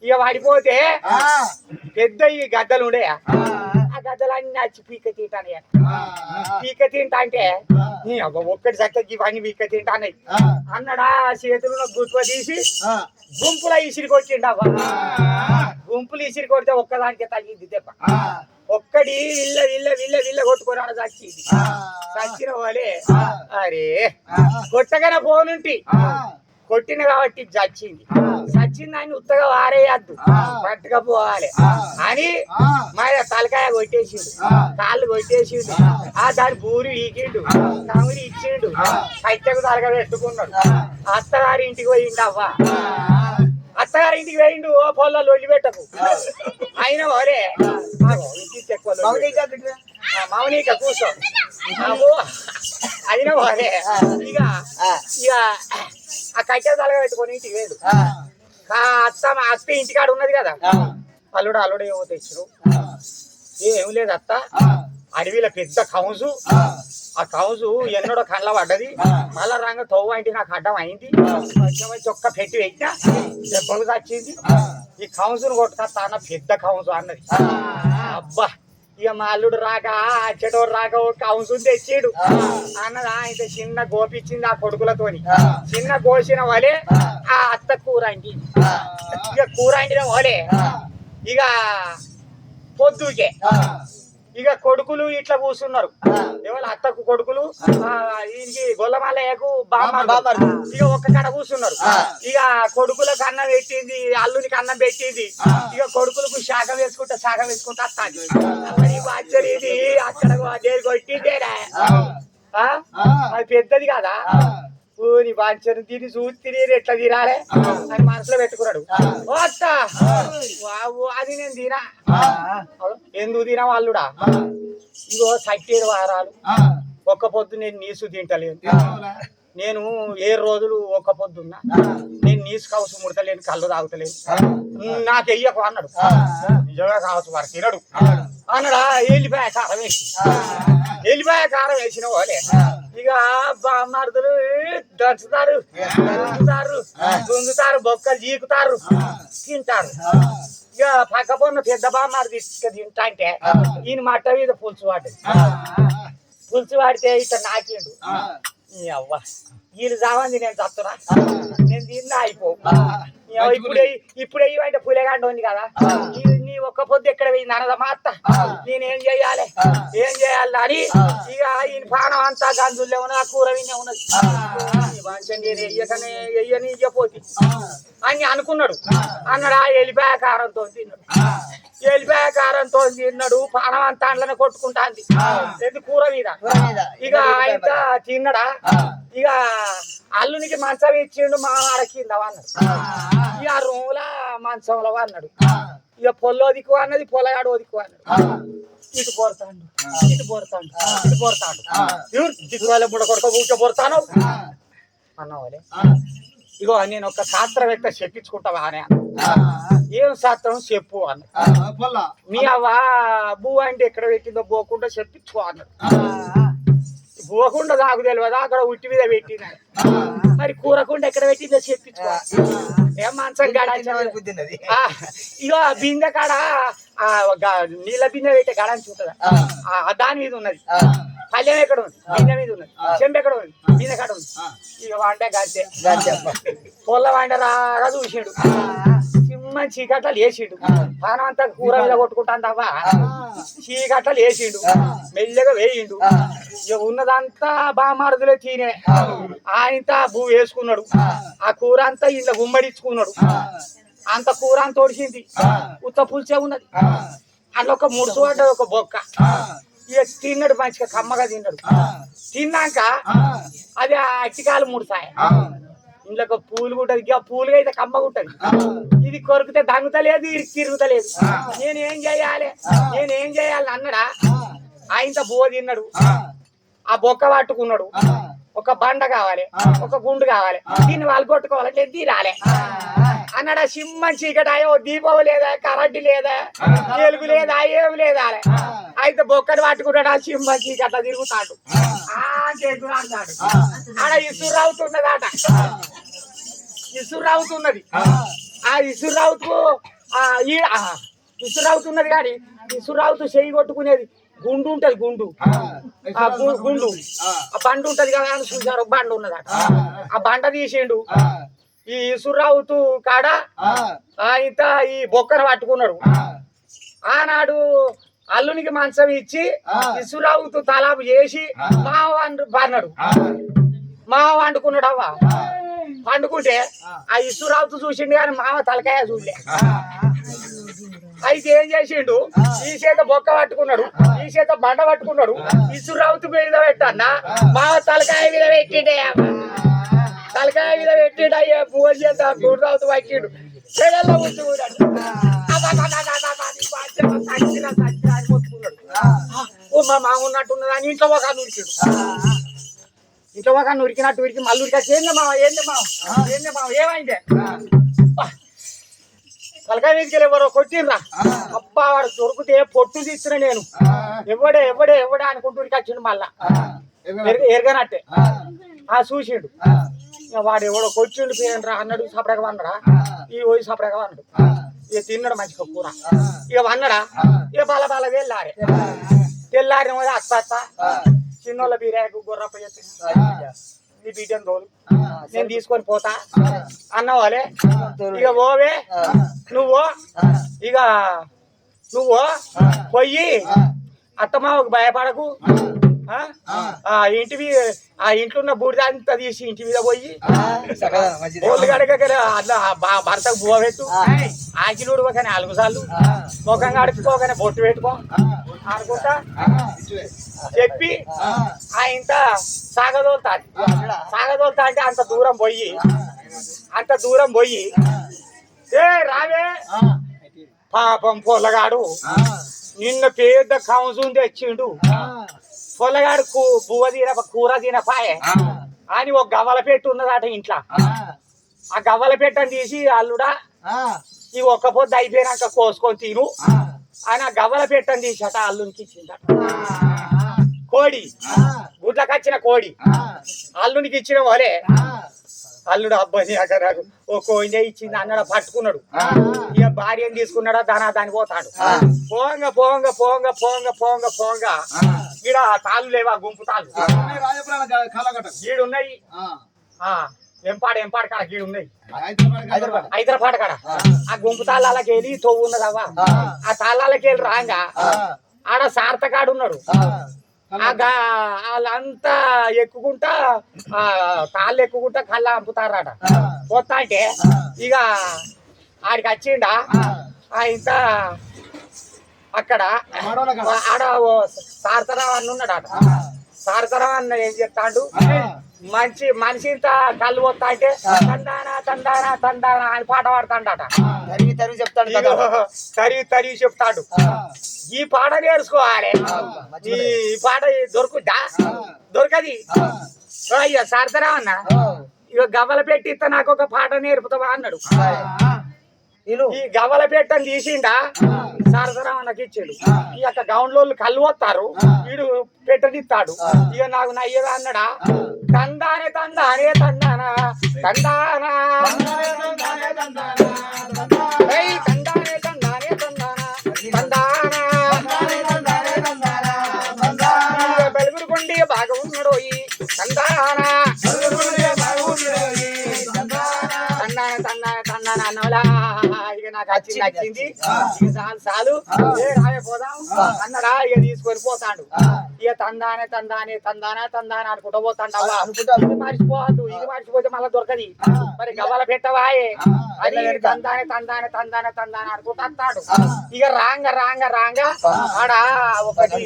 ఇక వాడిపోతే పెద్ద ఈ గద్దలు ఉండే ఆ గద్దలన్నీ వచ్చి పీక తింటా అంటే ఒక్కటి చక్కకి ఇవన్నీ పీక తింటానే అన్నాడా చేతులను గుర్తు తీసి గుంపులో ఇసిరి కొట్టిండు గుంపులు ఇసిరి కొడితే ఒక్కదానికి తగ్గింది దెబ్బ ఒక్కడి విల్ల కొట్టుకున్నాడు చచ్చిన వాళ్ళే అరే కొట్టగానే పోనుంటి కొట్టిన కాబట్టి చచ్చింది అని ఉత్తగా వారేయద్దు పట్టుకపోవాలి అని మరి తలకాయ కొట్టేసిండు కాళ్ళు కొట్టేసిండు దాని బూరి ఈకిండు తమిడి ఇచ్చిండు కట్టెకు తలక పెట్టుకున్నాడు అత్తగారి ఇంటికి పోయిండు అవ్వ అత్తగారి ఇంటికి పోయిండు ఓ పొలాలు ఒళ్ళి పెట్టకు అయిన వారే ఇంటికి ఎక్కువ మౌనిక కూర్చో అయినా పోలే ఇక ఇక ఆ కట్టె తలగా పెట్టుకొని ఇంటికి వేడు అత్త ఇంటికాడ ఉన్నది కదా అల్లుడు ఏమో తెచ్చుడు ఏం లేదు అత్త అడవిలో పెద్ద కౌజు ఆ కౌజు ఎన్నడో కళ్ళ పడ్డది మళ్ళా రంగ తవ్వు అంటే నాకు అడ్డం అయింది చొక్క పెట్టి పెట్టినా దెబ్బలు వచ్చింది ఈ కౌజును కొట్టుకొస్తా అన్న పెద్ద కౌజు అన్నది అబ్బా ఇక మా అల్లుడు రాక అచ్చటోడు రాక కౌన్సులు తెచ్చాడు అన్నది ఆయన చిన్న గోపిచ్చింది ఆ కొడుకులతోని చిన్న గోసిన వలే ఆ అత్త కూర అండి ఇక కూర అండిన వలే ఇక పొద్దుకే ఇక కొడుకులు ఇట్లా కూర్చున్నారు ఎవరు అత్తకు కొడుకులు ఈయనకి గొల్లమాలయ్యకు బామ్మారు ఇక ఒక్క కడ కూర్చున్నారు ఇక కొడుకులకు అన్నం పెట్టింది అల్లునికి అన్నం పెట్టింది ఇక కొడుకులకు శాఖ వేసుకుంటా వస్తాను ఇది అక్కడ కొట్టిందేరా అది పెద్దది కదా నీ బాంచను తిని చూసి తిని ఎట్లా తినాలి అని మనసులో పెట్టుకున్నాడు అది నేను తినా ఎందుకు తినా వాళ్ళుడా ఇగో 7 వారాలు ఒక్క పొద్దు నేను నీసు తింటలేను నేను 7 రోజులు ఒక్క పొద్దున్నా నేను నీసు కవసు ముడతలేను కళ్ళు తాగుతలేను నాకు వెయ్యకు అన్నాడు నిజంగా కావచ్చు వాడు తినడు అన్నాడా ఎల్లిపాయ కారం వేసిన వాళ్ళే ఇక బామ్మర్దులు దంచుతారు గుంజుతారు బొక్కలు జీకుతారు తింటారు ఇక పక్క పొన్న పెద్ద బామ్మారు తింటా అంటే ఈయన మట్ట మీద పులుసు వాడితే ఇట్లా నాకిండు అవ్వ వీళ్ళు చావంది నేను చస్తున్నా నేను తిన్నా అయిపో ఇప్పుడే ఇవంటే పులేగాండ ఉంది కదా నీ ఒక్క పొద్దు ఎక్కడ పోయింది అన్నదా మా అత్త నేనేం చెయ్యాలి అని ఇక ఈయన పానం అంతా గంజుల్లే ఉన్నది ఆ కూర వినే ఉన్నది వెయ్యని ఇయ్యపోతి అని అనుకున్నాడు అన్నాడు ఆ ఎల్లిపాయ కారంతో తిన్నాడు పానం అంతా అండ్లనే కొట్టుకుంటాంది ఎందుకు కూర మీద ఇక ఆయన తిన్నడా ఇక అల్లునికి మంచం ఇచ్చిండు మా కింద అన్నాడు ఇక రూముల మంచంలో అన్నాడు ఇక పొల్లో దిక్కు అన్నది పొలగాడు దిక్కు అన్నాడు ఇటు పోరుతాడు దిక్కువాళ్ళ ముడ కొడుక ఊట పోరుతాను అన్నవాళ్ళే ఇగో నేను ఒక శాస్త్రవేత్త చెప్పించుకుంటావా అని ఏం శాస్త్రం చెప్పు అన్న మీ అవ్వ బూ అంటే ఎక్కడ పెట్టిందో పోకుండా చెప్పించుకో అన్నాడు పోకుండా నాకు తెలియదా అక్కడ ఉట్టి మీద పెట్టినా మరి కూరకుండా ఎక్కడ పెట్టిందో చెప్పించుకో ఏం మంచం కాడ ఇగో బిందె కాడ నీళ్ళ బిందె పెట్టే గడ అని చూస్తుందా దాని మీద ఉన్నది పల్లెం ఎక్కడ ఉంది బిందె మీద ఉన్నది చెంబు ఎక్కడ ఉంది బిందె కాడ ఉంది ఇక వంట గంటే పొల్ల వంట రాగా చూసిండు సింహ చీకట్ల వేసిండు పానం అంతా కూర మీద కొట్టుకుంటాను తప్ప చీకట్ల వేసిండు మెల్లగా వేయిండు ఇక ఉన్నదంతా బామారదులే తినే ఆయనంతా భూ వేసుకున్నాడు ఆ కూర అంతా ఇంట్లో గుమ్మడిచ్చుకున్నాడు అంత కూర అంత తోడిసింది ఉత్త పులిచే ఉన్నది అందులో ఒక ముడుసు పడ్డది ఒక బొక్క ఇక తిన్నాడు మంచిగా కమ్మగా తిన్నాడు తిన్నాక అది అట్టికాలు ముడుసాయి ఇంట్లో పూలు ఉంటది ఇక పూలుగా అయితే కమ్మగా ఉంటది ఇది కొరికితే దంగుతలేదు ఇది తిరుగుతలేదు నేనేం చేయాలి అన్నడా ఆయనతో బో తిన్నాడు ఆ బొక్క పట్టుకున్నాడు ఒక బండ కావాలి ఒక గుండు కావాలి దీన్ని వాళ్ళు కొట్టుకోవాలి తీరాలి అన్నాడా సింహం చీకటాయో దీపం లేదా కరెంటు లేదా వెలుగు లేదా ఏమి లేదా అయితే బొక్కని పట్టుకున్నాడు ఆ సింహం చీకట తిరుగుతాడు అన్నాడు ఆడ ఇసురు అవుతున్నది ఆ ఇసురు అవుతున్నది కానీ ఇసురు అవుతూ చెయ్యి కొట్టుకునేది గుండు ఉంటది గుండు ఆ బండి ఉంటది కదా అని చూసారు బండ ఉన్నదట ఆ బండ తీసిండు ఈ ఇసురావుతూ కాడ ఇంత ఈ బొక్కను పట్టుకున్నాడు ఆనాడు అల్లునికి మంచం ఇచ్చి ఇసురావుతూ తలాపు చేసి మావ పన్నాడు మావ వండుకున్నాడు అవ్వ పండుకుంటే ఆ ఇసురావుతూ చూసిండు కానీ మావ తలకాయ చూడలే అయితే ఏం చేసిండు ఈ చేత బొక్క పట్టుకున్నాడు ఈ చేత బండ పట్టుకున్నాడు ఇసురావుతూ మీద పెట్టన్నా మావ తలకాయ మీద పెట్టిండే తలకాయ మీద పెట్టిండు అయ్యే పూజ చేత గుర్రావుతూ పట్టిండు చెడల్లో ఉంచుకున్నాడు మా మామ ఉన్నట్టున్నది అని ఇంట్లో ఒక నూర్చాడు ఇంట్లో ఒక ఉరికినట్టు ఉరికి మళ్ళీ ఉరికొచ్చి ఏందమ్మా ఏమైందే తలకాయ మీదకి ఎవరో కొట్టిర్రా అబ్బా వాడు దొరికితే పొట్టు తీస్తున్నా నేను ఎవడే అనుకుంటూ ఉరికొచ్చిండు మళ్ళా ఎరగనట్టే చూసిండు వాడు ఎవడో కొచ్చిండు పేరండ్రా అన్నాడు సపడగా వన్నడా ఈ పోయి సపడగా వన్నాడు ఇక తిన్నాడు మంచిగా కూర ఇక వన్నడా ఇక బాల తెల్లారిన పోయి అత్త చిన్నోళ్ళ బీరాకు గుర్రప్ప నీ బిడ్డను తోలు నేను తీసుకొని పోతా అన్నవాలే ఇక పోవే నువ్వు పోయి అత్తమావకు భయపడకు ఇంటివి ఆ ఇంట్లో ఉన్న బూడిద అంతా తీసి ఇంటి మీద పోయి ఓళ్ళు గడగ అట్లా భర్తకు బువ్వ పెట్టు ఆకిలుడు ఒక 4 సార్లు ముఖం గడుపుకోగానే బొట్టు పెట్టుకో అనుకుంటా చెప్పి ఆ ఇంత సాగదోలుతా అంటే అంత దూరం పోయి ఏ రావే పాపం పొల్లగాడు నిన్న పెద్ద కంసం తెచ్చిండు పొల్లగాడు బువ్వ కూర తినపాయే అని ఒక గవ్వల పెట్టు ఉన్నదట ఇంట్లో ఆ గవ్వల పెట్టని తీసి అల్లుడా ఈ ఒక్క పొద్దు అయిపోయినాక కోసుకొని తిను అని ఆ గవ్వల పెట్టని తీసట అల్లునికి ఇచ్చిందట కోడి గుడ్లకు వచ్చిన కోడి అల్లునికి ఇచ్చిన వాళ్ళే అల్లుడు అబ్బాయి అక్కడ ఓ కోయినే ఇచ్చింది అన్నాడు పట్టుకున్నాడు ఇక భార్యను తీసుకున్నాడా దాని పోతాడు పోంగ ఈడ తాళ్ళు లేవా గుంపు తాళ్ళు గీడున్నాయి ఎంపాడు కాడ గీడున్నాయి హైదరాబాద్ కాడ ఆ గుంపు తాళ్ళకి వెళ్ళి తొవ్వు ఉన్నదవ్వా ఆ తాళ్ళకి వెళ్ళి రాగా ఆడ సార్థకాడు ఉన్నాడు వాళ్ళంతా ఎక్కుకుంటా తాళ్ళు ఎక్కుకుంటా కళ్ళ అంపుతారట పోతా అంటే ఇక ఆడికి వచ్చిండా ఇంత అక్కడ ఆడ సారతరావు అన్న ఉన్నాడట సారతరావు అన్న ఏం చెప్తాడు మనిషి ఇంత కళ్ళు పోతా అంటే తందానా అని పాట పాడుతాడట తరిగి చెప్తాడు ఈ పాట నేర్చుకోవాలి ఈ పాట దొరకది అయ్యా సారతరా అన్న ఇక గవ్వల పెట్టి ఇస్తా నాకు ఒక పాట నేర్పుతావా అన్నాడు ఈ గవ్వల పెట్టని తీసిండా సారతరావు అన్నకి ఇచ్చాడు ఈ యొక్క గౌండ్లో కళ్ళు వస్తారు వీడు పెట్టనిస్తాడు ఇక నాకు నయ్యగా అన్నాడా తందానే తందానా బెలుగురుకొండి బాగా ఉన్నాడు తందాన అన్నవలా ఇక నాకు నచ్చింది చాలు పోదాం అన్నడా ఇక తీసుకొని పోతాడు ఇక తందాన అనుకుంటూ పోతాడు ఇది మర్చిపోతే మళ్ళీ దొరకది మరి గవ్వల పెట్టవాయే అది తందాన అనుకుంటూ వస్తాడు ఇక రాంగ ఆడ ఒకటి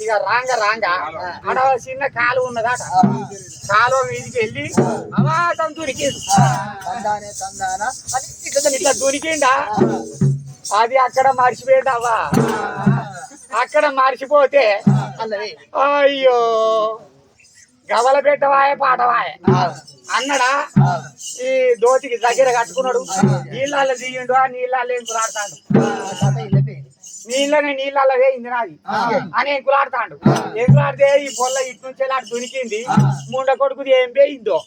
ఇక రాంగ ఆడ చిన్న కాలు ఉన్నదట కాలువ మీదికి వెళ్ళి అవాతం దొరికిండు ఇట్లా దొరికిండా అది అక్కడ మర్చిపోయిందవ్వా అక్కడ మర్చిపోతే అయ్యో గవల పెట్టవాయ పాటవాయ అన్నడా ఈ దోతికి దగ్గర కట్టుకున్నాడు నీళ్ళల్లో దిగిండు ఆ నీళ్ళల్లో ఎంకులాడతాడు నీళ్ళలో వేయింది నాది అని ఎంకులాడతాడు ఎంకులాడితే ఈ పొల్ల ఇటు నుంచి అటు దునికింది ముండ కొడుకుది ఏం వేయిందో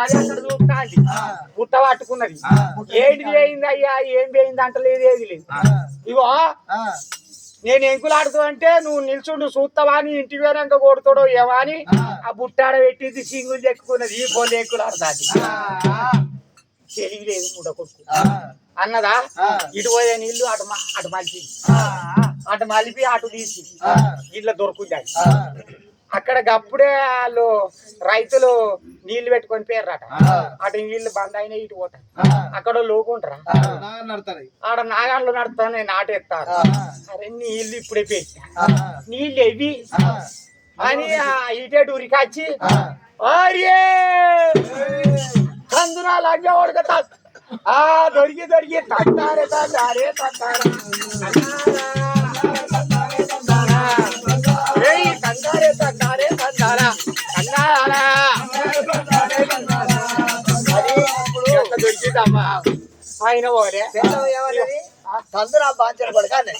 అది అక్కడ దూకుతాంది పుట్ట పట్టుకున్నది ఏంటిది వేయింది అయ్యా ఏం వేయింది అంటలేదు ఏది లేదు ఇగో నేను ఎంకులాడుతూ అంటే నువ్వు నిల్చుండు చూస్తావా అని ఇంటి వేరంక కొడుతాడో ఏవా అని ఆ బుట్టాడ పెట్టింది సింగులు ఎక్కున్నది ఈ పొల్ల ఎంకులాడుతాది తెలియలేదు మూడ కొడుకు అన్నదా ఇటు పోయే నీళ్లు అటు మలిపి అటు తీసి ఇట్లా దొరుకుతాయి అక్కడ గప్పుడే వాళ్ళు రైతులు నీళ్లు పెట్టుకొని పేర్రట అటు నీళ్లు బంద్ అయినా ఇటు పోతాయి అక్కడ లోకుంటారా ఆడ నాగాళ్ళు నడుతానే నాటేస్తారు అరే నీళ్లు ఇప్పుడే పెట్టా నీళ్ళు ఎవి అని ఇటేటు ఉరికొచ్చి అరే కందునా లాగే ఓడగతా దొరికి తంటారే తంటారే ఆయన పోలే పెళ్ళం ఏమన్నది తందురా బాంచలు పడక అన్నది.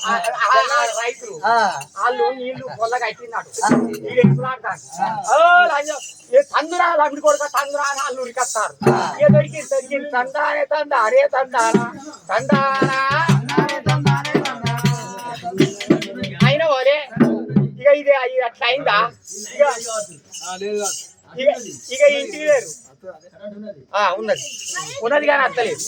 రైతులు ఆ, వాళ్ళు నీళ్లు పొల్లగా అయిపోయినాడు వీడు ఎప్పుడు ఆడతాడు తందురా అమ్మిడి కొడుక తందురా అని వాళ్ళు ఉరికొస్తారు ఇక దొరికింది తందానే తందారే తందానా అయిన పోలే ఇక ఇది అట్లా అయిందా ఇక ఇంటికి లేరు ఉన్నది కానీ అత్తలేదు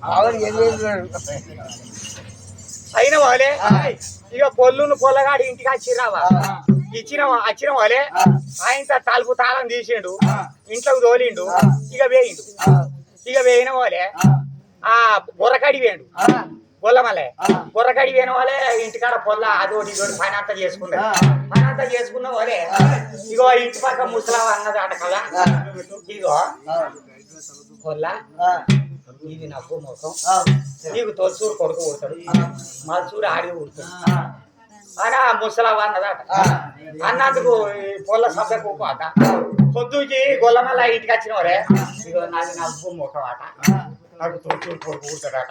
ఆవిడ ఏం చేస్తున్నాడు? అయిన వాళ్ళే ఇక పొల్లగాడి ఇంటికి వచ్చిరావా వచ్చిన వాళ్ళే ఆయన తలుపు తాళం తీసిండు ఇంట్లోకి తోలిండు ఇక వేయిన వాళ్ళే ఆ బుర్రకడి వేయండు పొల్లమల్లే బుర్రకడి వేయన వాళ్ళే ఇంటికాడ పొల్ల అదోటి ఇదోటి పని అంతా చేసుకున్న వాళ్ళే ఇగో ఇంటి పక్క ముసలావ అన్నది అట కదా ఇగో పొల్ల ఇది నవ్వు ముఖం నీకు తొలసూరు కొడుకు కొడతాడు మలసూరు ఆడి కొడతాడు అని ఆ ముసలావ అన్నదట అన్నందుకు పొల్ల సభ్య పోక పొద్దుకి గొల్లమల్ల ఇంటికి వచ్చిన వాళ్ళే ఇగో నాది నవ్వు ముఖం అట నాకు తొలసూరు కొడుకు కుడతాడట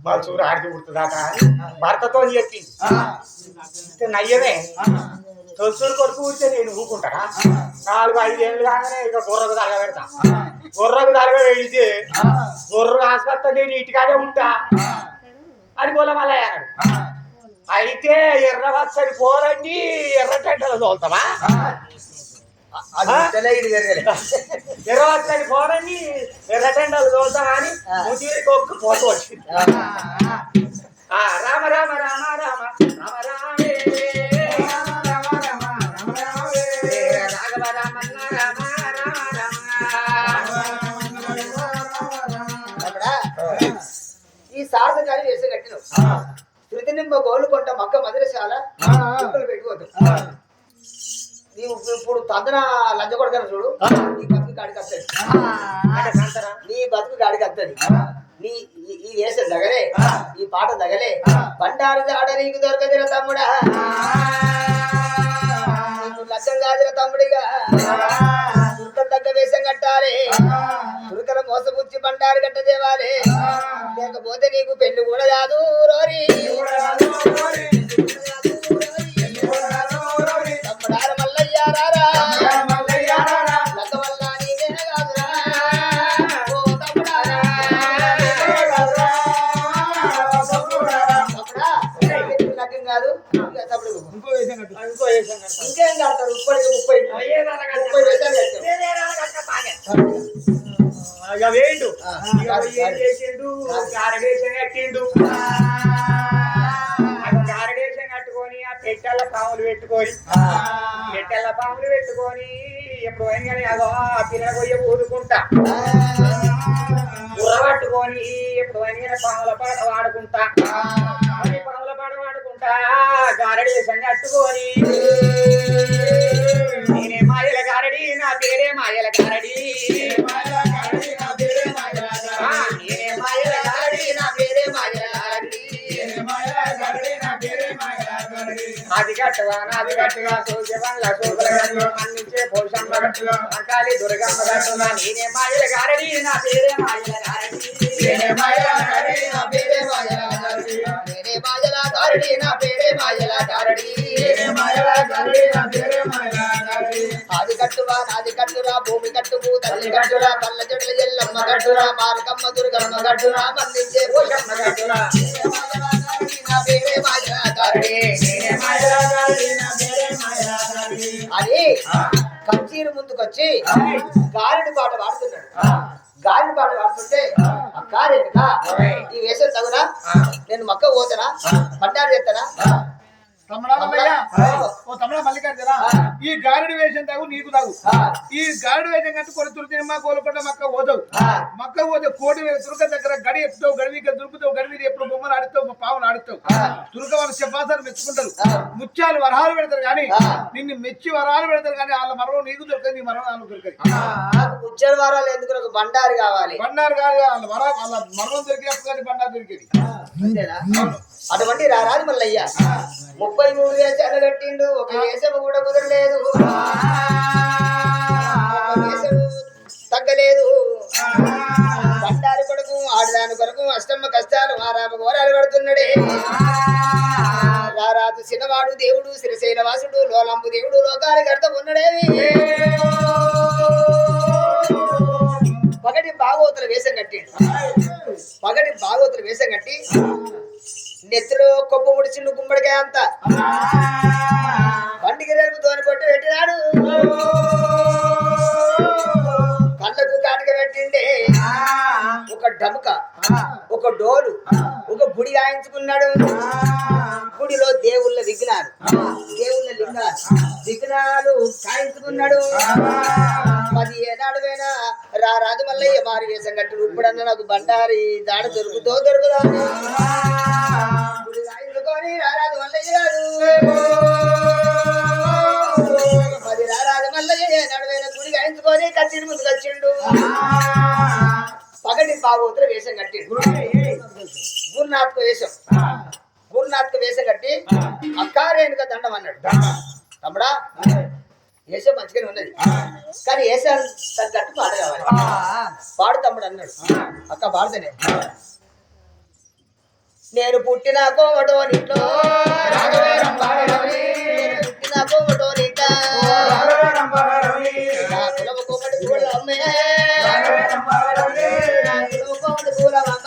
మలసూరు ఆడికి కుడుతుందట అని భర్తతో చెప్పింది నయ్యమే తొలసూరు కొడుకు కూర్చొని నేను ఊరుకుంటారా 4-5 ఏళ్ళు కాగానే ఇక గొర్రకు తలగ పెడతా గొర్రకు తలగ పెడితే గొర్రె ఆసుపత్రి నేను ఇంటికాడే ఉంటా అని గొల్లమల్లయ్య అన్నాడు అయితే ఎర్రవచ్చని పోరండి ఎర్ర టెంటలు తోలుతావా ఎర్రవచ్చని పోరండి ఎర్ర టెంటలు తోలుతావా అని ముదిరికి ఒక్క పోతూ వచ్చింది రామ రామ రామ రామ రామ రామే ఈ సాధకాన్ని వేసి కట్టిన శృతి నింబ గోలుకొంట మక్క మధురశాల పెట్టుకోవద్దు. నీవు ఇప్పుడు తందన లంచ కొడతాను చూడు నీ బతుకు గాడికి వస్తుంది నీ బతుకు గాడికి వస్తుంది నీ ఈ వేషం తగలే ఈ పాట తగలే బండారు జాడ నీకు దొరకదిర తమ్ముడా నీకు లచ్చం కాదిర తమ్ముడిగా తురకల దగ్గ వేషం కట్టాలి తురకల మోసపుచ్చి బండారు గట్ట దేవాలి లేకపోతే నీకు పెళ్లి కూడా కాదు రోరి తమ్ముడార మల్లయ్యారా లక్క వల్ల నీకే కాదురా ఓ తమ్ముడారా లగ్గం కాదు తమ్ముడు ఇంకేం కడతారు 30 వేషాలు కట్టారు ఇక వేయండు ఏం చేసిండు గారడేశం కట్టిండు గారడేశం కట్టుకొని ఆ పెట్టెల పాములు పెట్టుకొని ఎప్పుడు అయినా అదో ఆ పిల్ల కొయ్య ఊదుకుంటా బుర్ర పట్టుకొని ఎప్పుడు అయినా పాముల పాట వాడుకుంటా గారడేశం కట్టుకొని నేనే మాయల గారడి నా పేరే మాయల గారడి అది గట్టుగా నాది గట్టుగా సూర్యవల్ల సూపరగట్టుగా మన్నించే పోషమ్మ గట్టుగా అంకాలి దుర్గమ్మ గట్టుగా నేనే మాయల గారడి నా పేరే మాయల గారడి నేనే మాయల గారడి నా పేరే మాయల గారడి నేనే మాయల గారడి నా పేరే మాయల గారడి నేనే మాయల గారడి నా పేరే మాయల గారడి ఆది కట్టువా నాది కట్టురా భూమి కట్టువు తల్లి కట్టురా పల్ల జడల ఎల్లమ్మ కట్టురా మారకమ్మ దుర్గమ్మ కట్టురా మన్నించే పోషమ్మ కట్టురా నా పేరే మాయల గారడి నేనే మాయల గారడి నా పేరే మాయల గారడి అని కంచీరు ముందుకొచ్చి గాలిడి పాట పాడుతున్నాడు గాలిడి పాట పాడుతుంటే అక్కారేనుక ఈ వేషం తగునా నేను మక్క పోతానా బండారు చేస్తానా తమ్ముడా మల్లయ్య ఓ తమ్ముడా మల్లికార్జున ఈ ఈ గారెడి వేషం తాగు నీకు తాగు ఈ గారెడి వేషం కట్టుకొని తుడిచి మా కోలుకుంటే మక్క పోతావు మక్క పోతే కోటి తురక దగ్గర గడి ఎప్పుతావు గడివికి దురుకుతావు గడివి ఎప్పుడు బొమ్మలు ఆడుతావు పావులు ఆడుతావు తురక వాళ్ళు చెప్పాసాలు మెచ్చుకుంటారు ముత్యాలు వరహాలు పెడతారు కానీ నిన్ను మెచ్చి వరహాలు పెడతారు కానీ వాళ్ళ మరో నీకు దొరకదు నీ మరో వాళ్ళకు దొరకదు ముచ్చడి వారాలు ఎందుకు నాకు బండారు కావాలి బండారు కాదు వాళ్ళ మరణం దొరికేప్పుడు కానీ బండారు దొరికేది అంతేనా అటువంటి రారాజు మల్లయ్య 33 వేషాలు కట్టిండు ఒక వేషము కూడా కుదరలేదు తగ్గలేదు బండారు కొడుకు ఆడదాని కొరకు అష్టమ్మ కష్టాలు ఆరామ ఘోరాలు పడుతున్నాడే రారాజు చిన్నవాడు దేవుడు శ్రీశైల వాసుడు లోలంబు దేవుడు లోకానికి అర్థం ఉన్నాడేవి పగటి భాగవతుల వేషం కట్టిండు పగటి భాగవతుల వేషం కట్టి నెత్తిలో కొప్ప ముడిచిండు గుమ్మడికాయ అంత బండికి రేపు తోని కొట్టి పెట్టినాడు కళ్ళకు కాటిక పెట్టిండే ఒక డముక ఒక డోలు ఒక గుడి గాయించుకున్నాడు గుడిలో దేవుళ్ళ విఘ్నాలు దేవుళ్ళ విఘ్నాలు కాయించుకున్నాడు 10 ఏనాడువైనా రారాజు మల్లయ్య మారి వేషం కట్టుడు ఇప్పుడన్నా నాకు బండారి దాడ దొరుకుదా గుడి గాయించుకొని రారాజు మల్లయ్య గారు 10 రారాజు మల్లయ్య ఏనాడువైనా గుడి గాయించుకొని కచ్చిడి ముందు కచ్చిండు పగటి భాగవతుల వేషం కట్టిండు గురునాథ్ వేషం కట్టి అక్కారేనుక దండం అన్నాడు తమ్ముడా వేషం మంచిగానే ఉన్నది కానీ వేషం తగ్గట్టు పాట కావాలి పాడు తమ్ముడు అన్నాడు అక్క పాడుతేనే నేను పుట్టిన కోమటోనిట్లో పుట్టిన కోమటోనిట నా కులమ కోమటి పూల అమ్మే నా కులమ కోమటి పూల అమ్మ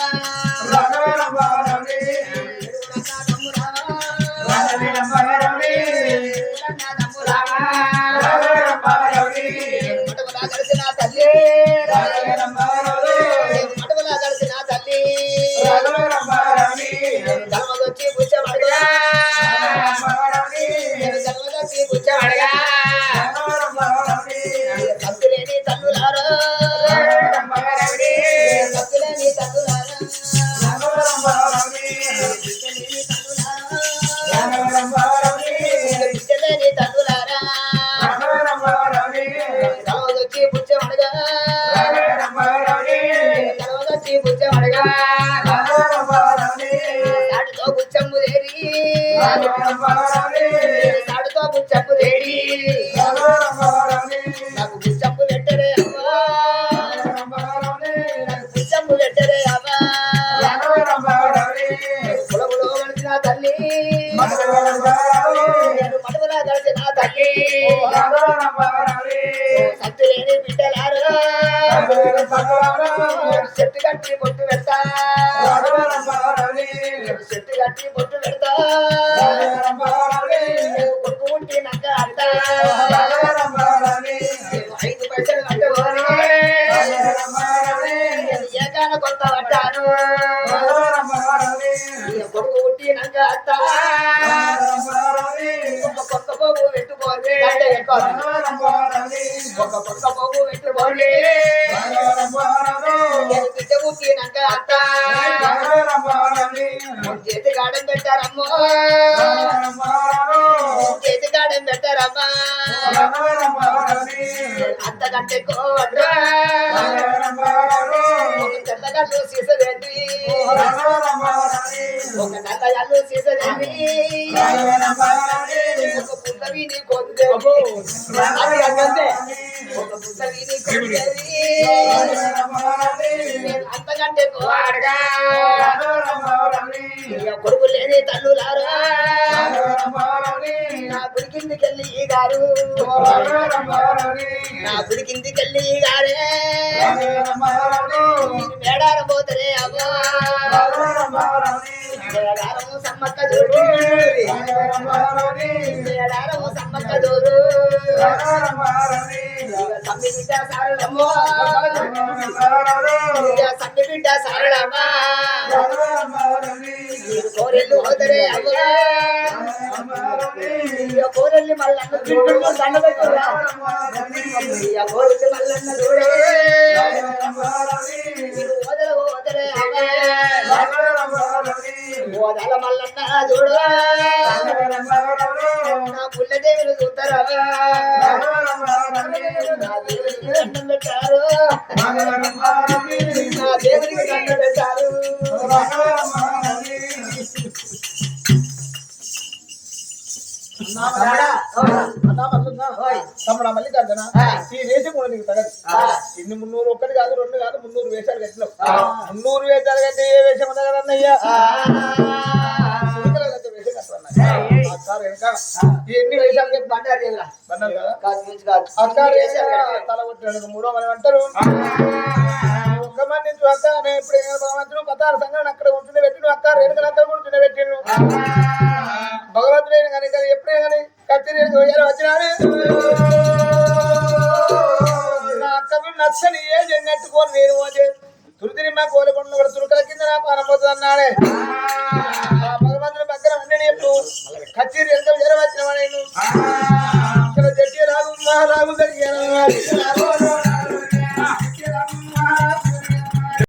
నాకు గుచ్చప్పు పెట్టరే అమ్మా కులములో కలిసిన తల్లి నేను మడుగులా కలిసిన తల్లి సత్తు లేని బిడ్డలారు చెట్టు కట్టి బొట్టు పెడతా చెట్టు కట్టి బొట్టు పెడతా కొడుకు ఉంటే నక్క ఆడతా 5 పైసలు కట్టుకోని ఏకాన కొత్త పట్టాను కొడుకు ఉంటే నక్క ఆడతా కొత్త పోగు పెట్టుకోండి ఒక కొత్త పోగు పెట్టుకోండి బిడ్డ పుట్టినాక అత్త చేతి గాడం పెట్టారమ్మో చేతి గాడం పెట్టారమ్మా అంతకంటే కోట్రా ఒక తెల్లగల్లు సీసదేంటి ఒక నల్లగల్లు సీసదేంటి ఒక పుట్ట వీధి కొద్దేవి ఒక పుట్ట వీధి కొద్దేవి అంతకంటే కోడగా కొడుకు లేని తల్లులారా నా గుడి కిందికెళ్ళి ఈ గారు నా గుడి కిందికెళ్ళి ఈ గారే మేడారం పోతరే అవ్వా మేడారము సమ్మక్క చూడు మేడారము సమ్మక్క సమ్మక్క దూరు సమ్మి బిడ్డ సారలమ్మ సమ్మి బిడ్డ సారలమ్మ కోరెల్లు హోదరే అవ్వగా కోరెల్లి మల్లన్న చూడు దండ పెట్టురా కోరెల్లి మల్లన్న చూడే హోదర హోదరే హోదల మల్లన్న చూడు నా పుల్లదేవులు చూస్తారా నా దేవుడికి దండం పెట్టారు నా దేవుడికి దండం పెట్టారు తమ్ముడు మల్లికార్జున ఈ వేషం కూడా నీకు తగదు ఇన్ని 300 ఒక్కటి కాదు 2 కాదు 300 వేషాలు కట్టినావు 300 వేషాలు కట్టి ఏ వేషం తగదన్నయ్యా ఎన్ని వేషాలు కట్టి బండారు కదా తల కొట్టినందుకు 3వ మనం అంటారు ఒక్క మంది నుంచి అక్క నేను ఇప్పుడు భగవంతుడు 16 సంఘాలను అక్కడ కూర్చుని పెట్టిను అక్క రేణుకలు అక్కడ కూర్చుని పెట్టిండు భగవంతుడైన కానీ కానీ ఎప్పుడే కానీ కత్తిరి వచ్చినాడు నా అక్కకు నచ్చని ఏ జన్నట్టుకోని నేను పోతే తురితిరి మా కోలకొండలు కూడా తురుకల కింద నా పానం పోతుంది అన్నాడే భగవంతుడి పక్కన అన్నీ ఎప్పుడు కత్తిరి ఎంత వచ్చిన నేను ఇక్కడ జడ్జి రాగు మా రాగు జరిగాను